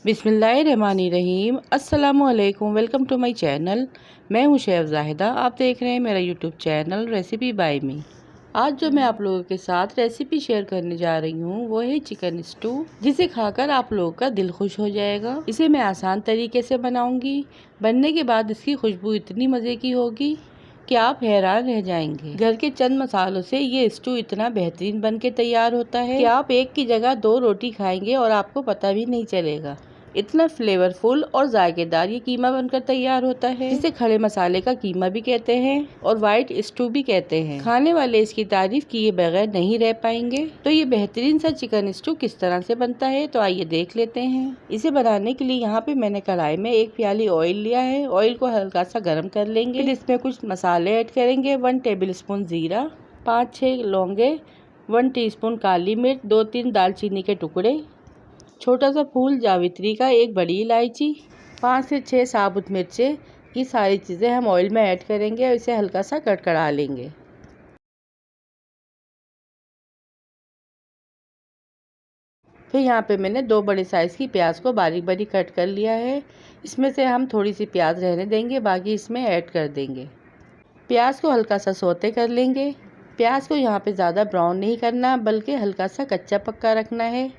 बिस्मिल्लाहिर्रहमानिर्रहीम। अस्सलामुअलैकुम। Welcome to my channel. मैं हूं शेफ जाहिदा। आप देख रहे हैं मेरा YouTube channel recipe by me. आज जो मैं आप लोगों के साथ रेसिपी शेयर करने जा रही हूं वो है चिकन स्टू, जिसे खाकर आप लोगों का दिल खुश हो जाएगा। इसे मैं आसान तरीके से बनाऊंगी। बनने के बाद इसकी खुशबू इतनी मज़े की होगी कि आप हैरान रह जाएंगे। घर के चंद मसालों से ये स्टू इतना बेहतरीन बन के तैयार होता है कि आप एक की जगह 2 रोटी खाएंगे और आपको पता भी नहीं चलेगा। इतना फ्लेवरफुल और जायकेदार ये कीमा बनकर तैयार होता है, जिसे खड़े मसाले का कीमा भी कहते हैं और व्हाइट स्टू भी कहते हैं। खाने वाले इसकी तारीफ किए बगैर नहीं रह पाएंगे। तो ये बेहतरीन सा चिकन स्टू किस तरह से बनता है तो आइए देख लेते हैं। इसे बनाने के लिए यहाँ पे मैंने कढ़ाई में 1 प्याली ऑयल लिया है। ऑयल को हल्का सा गर्म कर लेंगे। फिर इसमें कुछ मसाले ऐड करेंगे। 1 टेबल स्पून जीरा, 5-6 लौंगे, 1 टीस्पून काली मिर्च, 2-3 दालचीनी के टुकड़े, छोटा सा फूल जावित्री का, 1 बड़ी इलायची, 5 से 6 साबुत मिर्चें। ये सारी चीज़ें हम ऑयल में ऐड करेंगे और इसे हल्का सा कड़कड़ा लेंगे। फिर यहाँ पे मैंने 2 बड़े साइज़ की प्याज को बारीक बारीक कट कर लिया है। इसमें से हम थोड़ी सी प्याज रहने देंगे, बाकी इसमें ऐड कर देंगे। प्याज को हल्का सा सौते कर लेंगे। प्याज को यहाँ पे ज़्यादा ब्राउन नहीं करना, बल्कि हल्का सा कच्चा पक्का रखना है।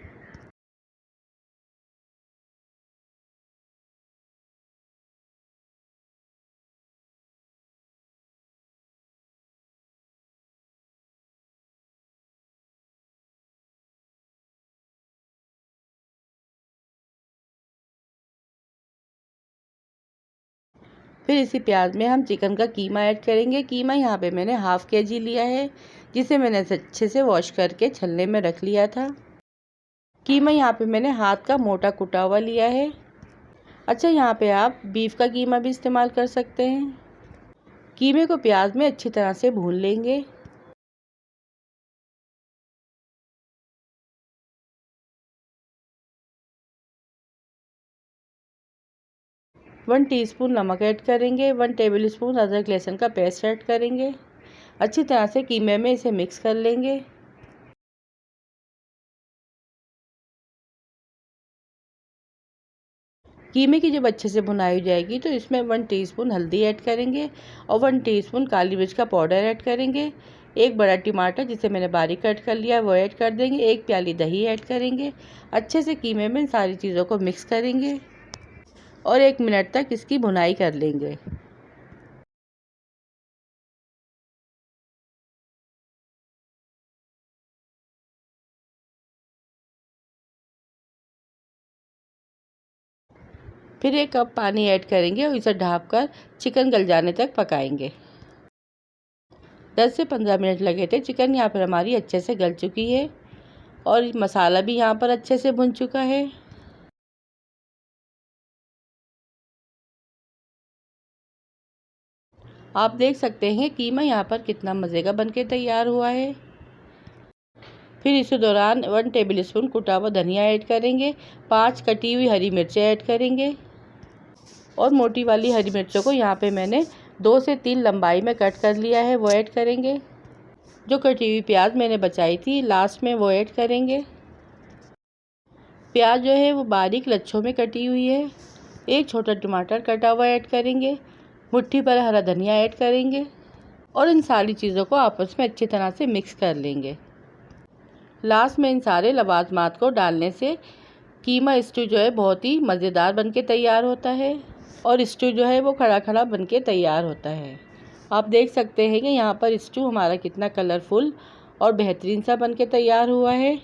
फिर इसी प्याज में हम चिकन का कीमा ऐड करेंगे। कीमा यहाँ पे मैंने ½ kg लिया है, जिसे मैंने अच्छे से वॉश करके छलने में रख लिया था। कीमा यहाँ पे मैंने हाथ का मोटा कुटा हुआ लिया है। अच्छा, यहाँ पे आप बीफ का कीमा भी इस्तेमाल कर सकते हैं। कीमे को प्याज में अच्छी तरह से भून लेंगे। वन टीस्पून नमक ऐड करेंगे। 1 टेबल स्पून अदरक लहसुन का पेस्ट ऐड करेंगे। अच्छी तरह से कीमे में इसे मिक्स कर लेंगे। कीमे की जब अच्छे से भुनाई हो जाएगी तो इसमें 1 टीस्पून हल्दी ऐड करेंगे और 1 टीस्पून काली मिर्च का पाउडर ऐड करेंगे। 1 बड़ा टमाटर जिसे मैंने बारीक कट कर लिया वो ऐड कर देंगे। 1 प्याली दही ऐड करेंगे। अच्छे से कीमे में इन सारी चीज़ों को मिक्स करेंगे और 1 मिनट तक इसकी भुनाई कर लेंगे। फिर 1 कप पानी ऐड करेंगे और इसे ढककर चिकन गल जाने तक पकाएंगे। 10 से 15 मिनट लगे थे। चिकन यहाँ पर हमारी अच्छे से गल चुकी है और मसाला भी यहाँ पर अच्छे से भुन चुका है। आप देख सकते हैं कीमा यहाँ पर कितना मज़े का बनके तैयार हुआ है। फिर इसी दौरान 1 टेबल स्पून कुटा हुआ धनिया ऐड करेंगे। 5 कटी हुई हरी मिर्चें ऐड करेंगे और मोटी वाली हरी मिर्चों को यहाँ पे मैंने 2 से 3 लंबाई में कट कर लिया है, वो ऐड करेंगे। जो कटी हुई प्याज मैंने बचाई थी लास्ट में वो ऐड करेंगे। प्याज जो है वो बारीक लच्छों में कटी हुई है। 1 छोटा टमाटर कटा हुआ ऐड करेंगे। मुट्ठी भर हरा धनिया ऐड करेंगे और इन सारी चीज़ों को आपस में अच्छी तरह से मिक्स कर लेंगे। लास्ट में इन सारे लवाजमात को डालने से कीमा स्टू जो है बहुत ही मज़ेदार बनके तैयार होता है और स्टू जो है वो खड़ा खड़ा बनके तैयार होता है। आप देख सकते हैं कि यहाँ पर स्टू हमारा कितना कलरफुल और बेहतरीन सा बनके तैयार हुआ है।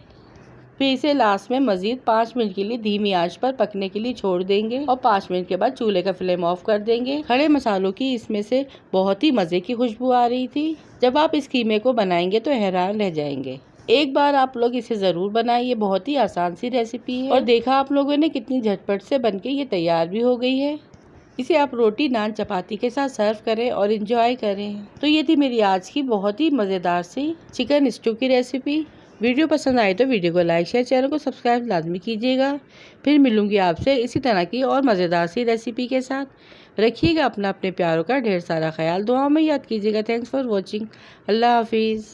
फिर इसे लास्ट में मज़ीद 5 मिनट के लिए धीमी आंच पर पकने के लिए छोड़ देंगे और 5 मिनट के बाद चूल्हे का फ्लेम ऑफ कर देंगे। खड़े मसालों की इसमें से बहुत ही मज़े की खुशबू आ रही थी। जब आप इस कीमे को बनाएंगे तो हैरान रह जाएंगे। एक बार आप लोग इसे ज़रूर बनाइए। बहुत ही आसान सी रेसिपी है और देखा आप लोगों ने कितनी झटपट से बनके ये तैयार भी हो गई है। इसे आप रोटी, नान, चपाती के साथ सर्व करें और इंजॉय करें। तो ये थी मेरी आज की बहुत ही मज़ेदार सी चिकन स्टू की रेसिपी। वीडियो पसंद आए तो वीडियो को लाइक शेयर, चैनल को सब्सक्राइब लाजमी कीजिएगा। फिर मिलूंगी आपसे इसी तरह की और मज़ेदार सी रेसिपी के साथ। रखिएगा अपना अपने प्यारों का ढेर सारा ख्याल। दुआओं में याद कीजिएगा। Thanks for watching. अल्लाह हाफिज़।